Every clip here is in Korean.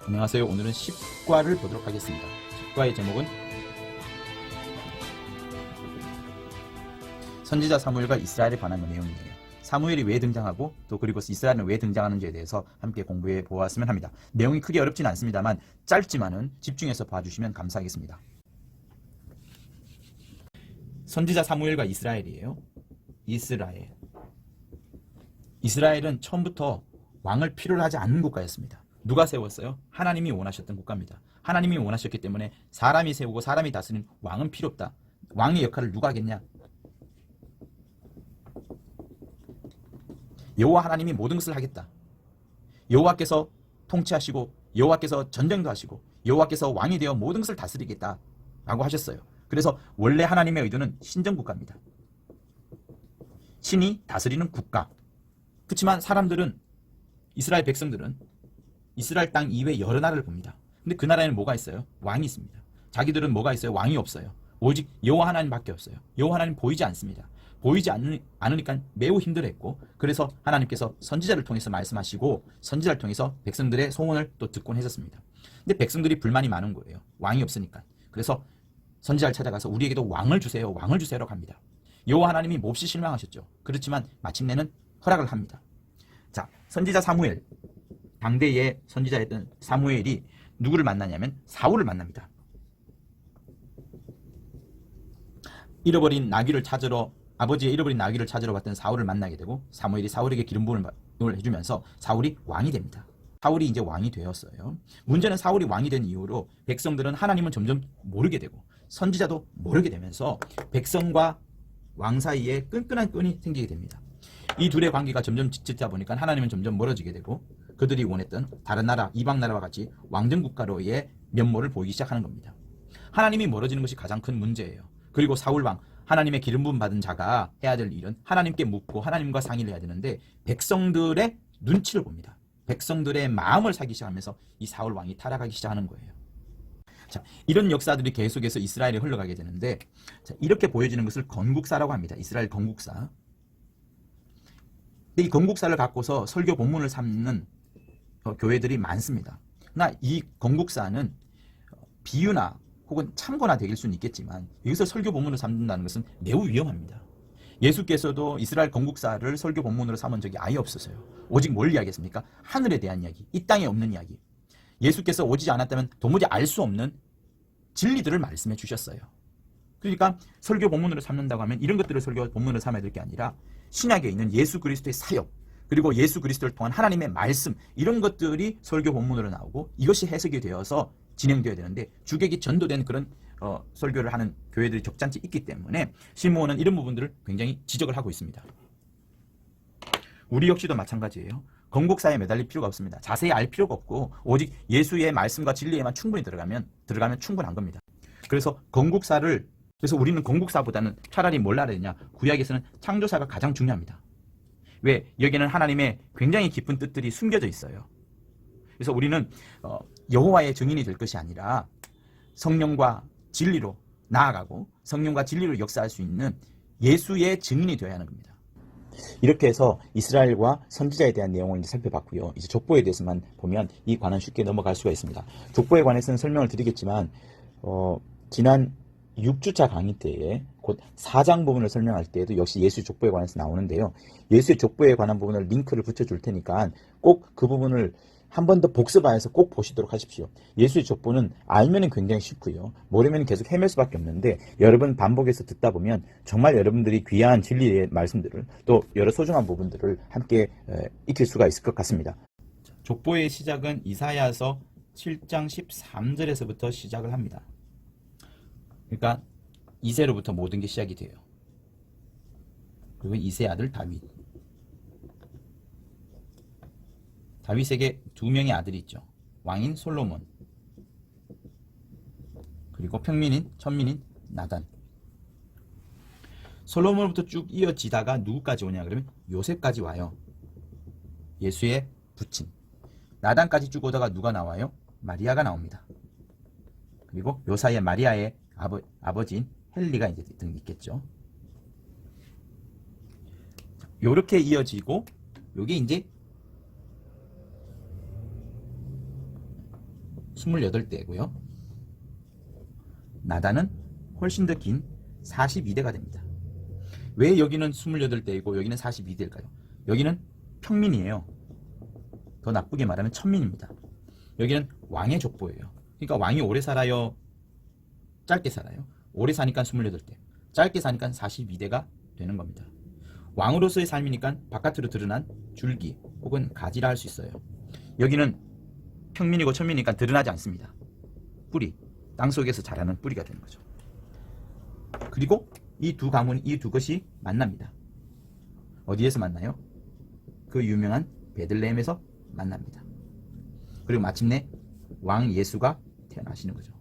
안녕하세요. 오늘은 10과를 보도록 하겠습니다. 10과의 제목은 선지자 사무엘과 이스라엘에 관한 내용이에요. 사무엘이 왜 등장하고 또 그리고 이스라엘은 왜 등장하는지에 대해서 함께 공부해 보았으면 합니다. 내용이 크게 어렵진 않습니다만 짧지만은 집중해서 봐주시면 감사하겠습니다. 선지자 사무엘과 이스라엘이에요. 이스라엘은 처음부터 왕을 필요로 하지 않는 국가였습니다. 누가 세웠어요? 하나님이 원하셨던 국가입니다. 하나님이 원하셨기 때문에 사람이 세우고 사람이 다스리는 왕은 필요 없다. 왕의 역할을 누가 하겠냐? 여호와 하나님이 모든 것을 하겠다. 여호와께서 통치하시고 여호와께서 전쟁도 하시고 여호와께서 왕이 되어 모든 것을 다스리겠다 라고 하셨어요. 그래서 원래 하나님의 의도는 신정국가입니다. 신이 다스리는 국가. 그렇지만 사람들은, 이스라엘 백성들은 이스라엘 땅 이외 여러 나라를 봅니다. 근데 그 나라에는 뭐가 있어요? 왕이 있습니다. 자기들은 뭐가 있어요? 왕이 없어요. 오직 여호와 하나님밖에 없어요. 여호와 하나님 보이지 않습니다. 보이지 않으니까 매우 힘들었고, 그래서 하나님께서 선지자를 통해서 말씀하시고 선지자를 통해서 백성들의 소원을 또 듣곤 했었습니다. 근데 백성들이 불만이 많은 거예요. 왕이 없으니까. 그래서 선지자를 찾아가서 우리에게도 왕을 주세요, 왕을 주세요라고 합니다. 여호와 하나님이 몹시 실망하셨죠. 그렇지만 마침내는 허락을 합니다. 자, 선지자 사무엘, 당대의 선지자였던 사무엘이 누구를 만나냐면 사울을 만납니다. 아버지의 잃어버린 나귀를 찾으러 갔던 사울을 만나게 되고, 사무엘이 사울에게 기름 부음을 해주면서 사울이 왕이 됩니다. 사울이 이제 왕이 되었어요. 문제는 사울이 왕이 된 이후로 백성들은 하나님은 점점 모르게 되고 선지자도 모르게 되면서 백성과 왕 사이에 끈끈한 끈이 생기게 됩니다. 이 둘의 관계가 점점 짙다 보니까 하나님은 점점 멀어지게 되고 그들이 원했던 다른 나라, 이방 나라와 같이 왕정국가로의 면모를 보이기 시작하는 겁니다. 하나님이 멀어지는 것이 가장 큰 문제예요. 그리고 사울 왕, 하나님의 기름 부음 받은 자가 해야 될 일은 하나님께 묻고 하나님과 상의를 해야 되는데 백성들의 눈치를 봅니다. 백성들의 마음을 사기 시작하면서 이 사울 왕이 타락하기 시작하는 거예요. 자, 이런 역사들이 계속해서 이스라엘에 흘러가게 되는데, 자, 이렇게 보여지는 것을 건국사라고 합니다. 이스라엘 건국사. 근데 이 건국사를 갖고서 설교 본문을 삼는 교회들이 많습니다. 그러나 이 건국사는 비유나 혹은 참고나 되길 수는 있겠지만 여기서 설교 본문을 삼는다는 것은 매우 위험합니다. 예수께서도 이스라엘 건국사를 설교 본문으로 삼은 적이 아예 없었어요. 오직 뭘 이야기했습니까? 하늘에 대한 이야기, 이 땅에 없는 이야기. 예수께서 오지 않았다면 도무지 알 수 없는 진리들을 말씀해 주셨어요. 그러니까 설교 본문으로 삼는다고 하면 이런 것들을 설교 본문으로 삼아야 될 게 아니라 신약에 있는 예수 그리스도의 사역, 그리고 예수 그리스도를 통한 하나님의 말씀, 이런 것들이 설교 본문으로 나오고 이것이 해석이 되어서 진행되어야 되는데, 주객이 전도된 그런 설교를 하는 교회들이 적잖지 있기 때문에 시므온은 이런 부분들을 굉장히 지적을 하고 있습니다. 우리 역시도 마찬가지예요. 건국사에 매달릴 필요가 없습니다. 자세히 알 필요가 없고 오직 예수의 말씀과 진리에만 충분히 들어가면 충분한 겁니다. 그래서 우리는 건국사보다는 차라리 뭘 알아야 되냐? 구약에서는 창조사가 가장 중요합니다. 왜? 여기는 하나님의 굉장히 깊은 뜻들이 숨겨져 있어요. 그래서 우리는 여호와의 증인이 될 것이 아니라 성령과 진리로 나아가고 성령과 진리로 역사할 수 있는 예수의 증인이 되어야 하는 겁니다. 이렇게 해서 이스라엘과 선지자에 대한 내용을 이제 살펴봤고요. 이제 족보에 대해서만 보면 이 관은 쉽게 넘어갈 수가 있습니다. 족보에 관해서는 설명을 드리겠지만 지난 6주차 강의 때에 곧 4장 부분을 설명할 때에도 역시 예수의 족보에 관해서 나오는데요. 예수의 족보에 관한 부분을 링크를 붙여줄 테니까 꼭 그 부분을 한 번 더 복습하여서 꼭 보시도록 하십시오. 예수의 족보는 알면은 굉장히 쉽고요. 모르면 계속 헤맬 수밖에 없는데 여러 번 반복해서 듣다 보면 정말 여러분들이 귀한 진리의 말씀들을 또 여러 소중한 부분들을 함께 익힐 수가 있을 것 같습니다. 족보의 시작은 이사야서 7장 13절에서부터 시작을 합니다. 그러니까 이새로부터 모든 게 시작이 돼요. 그리고 이새 아들 다윗에게 두 명의 아들이 있죠. 왕인 솔로몬, 그리고 천민인 나단. 솔로몬부터 쭉 이어지다가 누구까지 오냐 그러면 요셉까지 와요. 예수의 부친. 나단까지 쭉 오다가 누가 나와요? 마리아가 나옵니다. 그리고 요 사이에 마리아의 아버지인 헨리가 이제 있겠죠. 요렇게 이어지고 요게 이제 28대고요. 나단은 훨씬 더 긴 42대가 됩니다. 왜 여기는 28대이고 여기는 42대일까요? 여기는 평민이에요. 더 나쁘게 말하면 천민입니다. 여기는 왕의 족보예요. 그러니까 왕이 오래 살아요? 짧게 살아요? 오래 사니까 28대, 짧게 사니까 42대가 되는 겁니다. 왕으로서의 삶이니까 바깥으로 드러난 줄기 혹은 가지라 할 수 있어요. 여기는 평민이고 천민이니까 드러나지 않습니다. 뿌리, 땅속에서 자라는 뿌리가 되는 거죠. 그리고 이 두 가문, 이 두 것이 만납니다. 어디에서 만나요? 그 유명한 베들레헴에서 만납니다. 그리고 마침내 왕 예수가 태어나시는 거죠.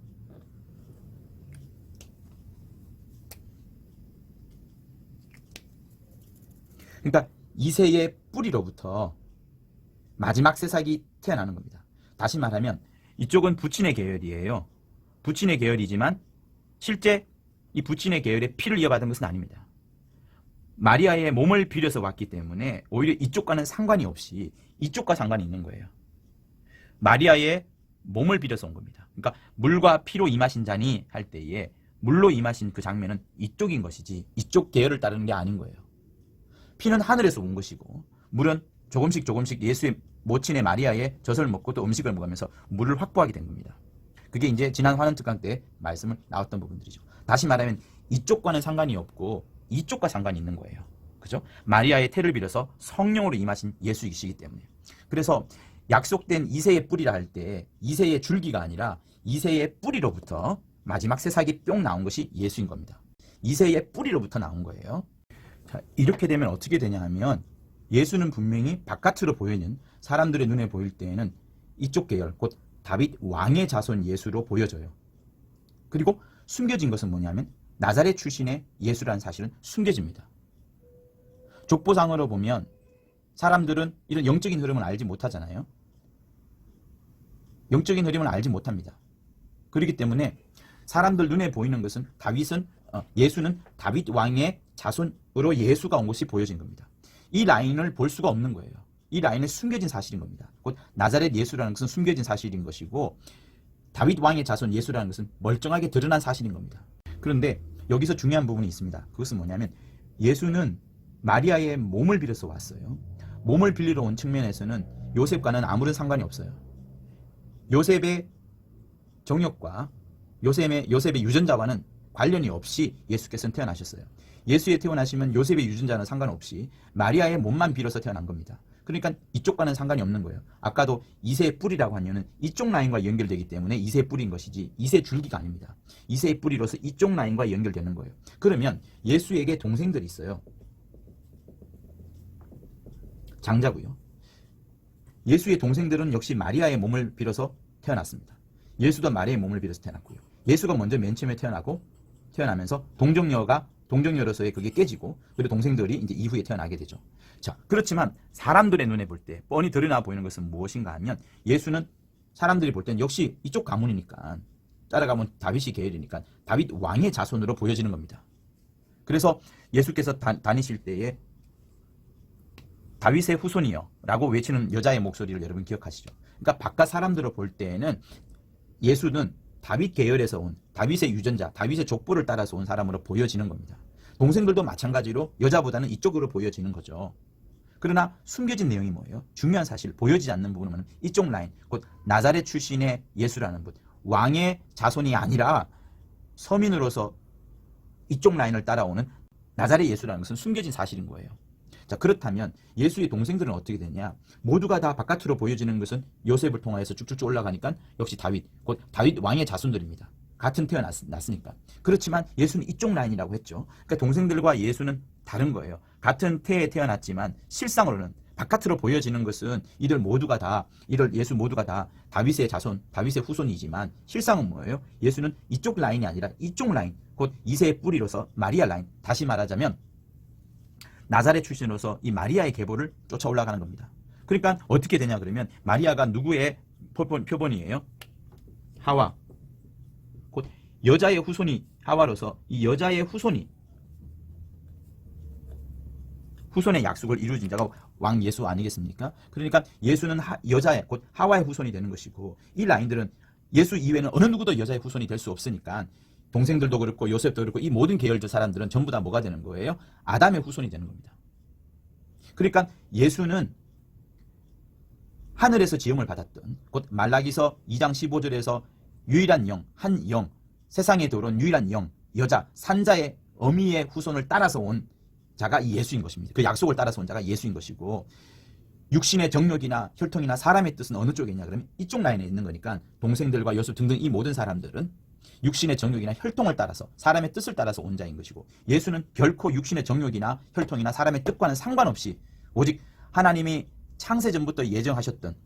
그러니까 이새의 뿌리로부터 마지막 새싹이 태어나는 겁니다. 다시 말하면 이쪽은 부친의 계열이에요. 부친의 계열이지만 실제 이 부친의 계열의 피를 이어받은 것은 아닙니다. 마리아의 몸을 빌려서 왔기 때문에 오히려 이쪽과는 상관이 없이 이쪽과 상관이 있는 거예요. 마리아의 몸을 빌려서 온 겁니다. 그러니까 물과 피로 임하신 자니 할 때에 물로 임하신 그 장면은 이쪽인 것이지 이쪽 계열을 따르는 게 아닌 거예요. 피는 하늘에서 온 것이고 물은 조금씩 예수의 모친의 마리아의 젖을 먹고 또 음식을 먹으면서 물을 확보하게 된 겁니다. 그게 이제 지난 환원특강 때 말씀을 나왔던 부분들이죠. 다시 말하면 이쪽과는 상관이 없고 이쪽과 상관이 있는 거예요. 그죠? 마리아의 태를 빌어서 성령으로 임하신 예수이시기 때문에. 그래서 약속된 이새의 뿌리라 할 때 이새의 줄기가 아니라 이새의 뿌리로부터 마지막 새싹이 뿅 나온 것이 예수인 겁니다. 이새의 뿌리로부터 나온 거예요. 자, 이렇게 되면 어떻게 되냐 하면 예수는 분명히 바깥으로 보이는 사람들의 눈에 보일 때에는 이쪽 계열, 곧 다윗 왕의 자손 예수로 보여져요. 그리고 숨겨진 것은 뭐냐면 나자렛 출신의 예수라는 사실은 숨겨집니다. 족보상으로 보면 사람들은 이런 영적인 흐름을 알지 못하잖아요. 영적인 흐름을 알지 못합니다. 그렇기 때문에 사람들 눈에 보이는 것은 예수는 다윗 왕의 자손으로 예수가 온 것이 보여진 겁니다. 이 라인을 볼 수가 없는 거예요. 이 라인은 숨겨진 사실인 겁니다. 곧 나자렛 예수라는 것은 숨겨진 사실인 것이고 다윗 왕의 자손 예수라는 것은 멀쩡하게 드러난 사실인 겁니다. 그런데 여기서 중요한 부분이 있습니다. 그것은 뭐냐면 예수는 마리아의 몸을 빌어서 왔어요. 몸을 빌리러 온 측면에서는 요셉과는 아무런 상관이 없어요. 요셉의 정욕과 요셉의 유전자와는 관련이 없이 예수께서는 태어나셨어요. 예수의 태어나시면 요셉의 유전자는 상관없이 마리아의 몸만 빌어서 태어난 겁니다. 그러니까 이쪽과는 상관이 없는 거예요. 아까도 이새의 뿌리라고 한 이유는 이쪽 라인과 연결되기 때문에 이새의 뿌리인 것이지 이새 줄기가 아닙니다. 이새의 뿌리로서 이쪽 라인과 연결되는 거예요. 그러면 예수에게 동생들이 있어요. 장자고요. 예수의 동생들은 역시 마리아의 몸을 빌어서 태어났습니다. 예수도 마리아의 몸을 빌어서 태어났고요. 예수가 먼저 맨 처음에 태어나면서 동정녀로서의 그게 깨지고 그리고 동생들이 이제 이후에 태어나게 되죠. 자, 그렇지만 사람들의 눈에 볼 때 뻔히 드러나 보이는 것은 무엇인가 하면 예수는 사람들이 볼 때는 역시 이쪽 가문이니까 따라가면 다윗이 계열이니까 다윗 왕의 자손으로 보여지는 겁니다. 그래서 예수께서 다니실 때에 다윗의 후손이요 라고 외치는 여자의 목소리를 여러분 기억하시죠? 그러니까 바깥 사람들을 볼 때에는 예수는 다윗 계열에서 온 다윗의 유전자, 다윗의 족보를 따라서 온 사람으로 보여지는 겁니다. 동생들도 마찬가지로 여자보다는 이쪽으로 보여지는 거죠. 그러나 숨겨진 내용이 뭐예요? 중요한 사실, 보여지지 않는 부분은 이쪽 라인, 곧 나자렛 출신의 예수라는 분, 왕의 자손이 아니라 서민으로서 이쪽 라인을 따라오는 나자렛 예수라는 것은 숨겨진 사실인 거예요. 자, 그렇다면 예수의 동생들은 어떻게 되냐? 모두가 다 바깥으로 보여지는 것은 요셉을 통하여서 쭉쭉쭉 올라가니까 역시 다윗, 곧 다윗 왕의 자손들입니다. 같은 태어났으니까. 그렇지만 예수는 이쪽 라인이라고 했죠. 그러니까 동생들과 예수는 다른 거예요. 같은 태에 태어났지만 실상으로는 바깥으로 보여지는 것은 이들 예수 모두가 다 다윗의 자손, 다윗의 후손이지만 실상은 뭐예요? 예수는 이쪽 라인이 아니라 이쪽 라인, 곧 이새의 뿌리로서 마리아 라인, 다시 말하자면 나자렛 출신으로서 이 마리아의 계보를 쫓아 올라가는 겁니다. 그러니까 어떻게 되냐 그러면 마리아가 누구의 표본이에요? 하와. 곧 여자의 후손이 하와로서 이 여자의 후손의 약속을 이루어진 자가 왕 예수 아니겠습니까? 그러니까 예수는 여자의 곧 하와의 후손이 되는 것이고 이 라인들은 예수 이외에는 어느 누구도 여자의 후손이 될 수 없으니까 동생들도 그렇고 요셉도 그렇고 이 모든 계열들 사람들은 전부 다 뭐가 되는 거예요? 아담의 후손이 되는 겁니다. 그러니까 예수는 하늘에서 지음을 받았던 곧 말라기서 2장 15절에서 유일한 영, 한 영, 세상에 들어온 유일한 영, 여자, 산자의 어미의 후손을 따라서 온 자가 이 예수인 것입니다. 그 약속을 따라서 온 자가 예수인 것이고 육신의 정욕이나 혈통이나 사람의 뜻은 어느 쪽에 있냐 그러면 이쪽 라인에 있는 거니까 동생들과 요셉 등등 이 모든 사람들은 육신의 정욕이나 혈통을 따라서 사람의 뜻을 따라서 온 자인 것이고 예수는 결코 육신의 정욕이나 혈통이나 사람의 뜻과는 상관없이 오직 하나님이 창세 전부터 예정하셨던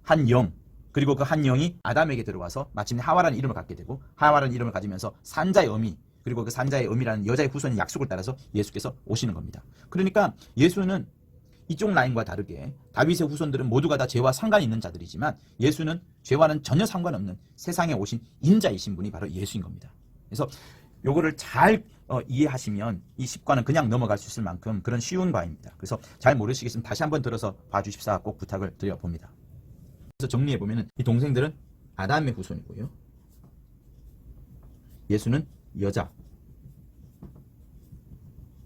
한 영 그리고 그 한 영이 아담에게 들어와서 마침내 하와라는 이름을 갖게 되고 하와라는 이름을 가지면서 산자의 어미 그리고 그 산자의 어미라는 여자의 후손의 약속을 따라서 예수께서 오시는 겁니다. 그러니까 예수는 이쪽 라인과 다르게 다윗의 후손들은 모두가 다 죄와 상관이 있는 자들이지만 예수는 죄와는 전혀 상관없는 세상에 오신 인자이신 분이 바로 예수인 겁니다. 그래서 요거를 잘 이해하시면 이 10과는 그냥 넘어갈 수 있을 만큼 그런 쉬운 바입니다. 그래서 잘 모르시겠으면 다시 한번 들어서 봐주십사 꼭 부탁을 드려봅니다. 그래서 정리해보면 이 동생들은 아담의 후손이고요. 예수는 여자,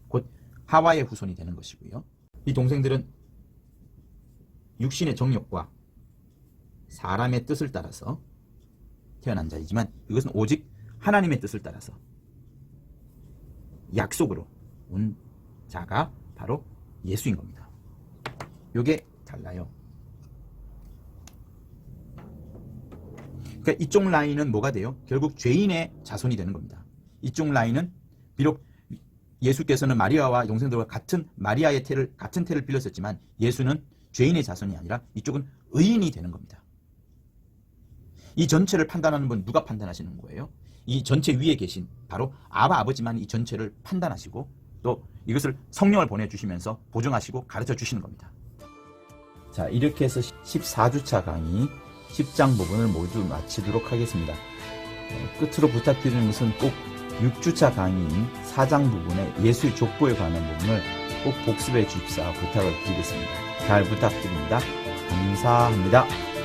곧 하와의 후손이 되는 것이고요. 이 동생들은 육신의 정욕과 사람의 뜻을 따라서 태어난 자이지만 이것은 오직 하나님의 뜻을 따라서 약속으로 온 자가 바로 예수인 겁니다. 요게 달라요. 그러니까 이쪽 라인은 뭐가 돼요? 결국 죄인의 자손이 되는 겁니다. 이쪽 라인은 비록 예수께서는 마리아와 동생들과 같은 마리아의 태를 같은 태를 빌렸었지만 예수는 죄인의 자손이 아니라 이쪽은 의인이 되는 겁니다. 이 전체를 판단하는 분 누가 판단하시는 거예요? 이 전체 위에 계신 바로 아버지만 이 전체를 판단하시고 또 이것을 성령을 보내주시면서 보증하시고 가르쳐 주시는 겁니다. 자, 이렇게 해서 14주차 강의 10장 부분을 모두 마치도록 하겠습니다. 끝으로 부탁드리는 것은 꼭 6주차 강의인 4장 부분의 예수의 족보에 관한 부분을 꼭 복습해 주십사 부탁을 드리겠습니다. 잘 부탁드립니다. 감사합니다.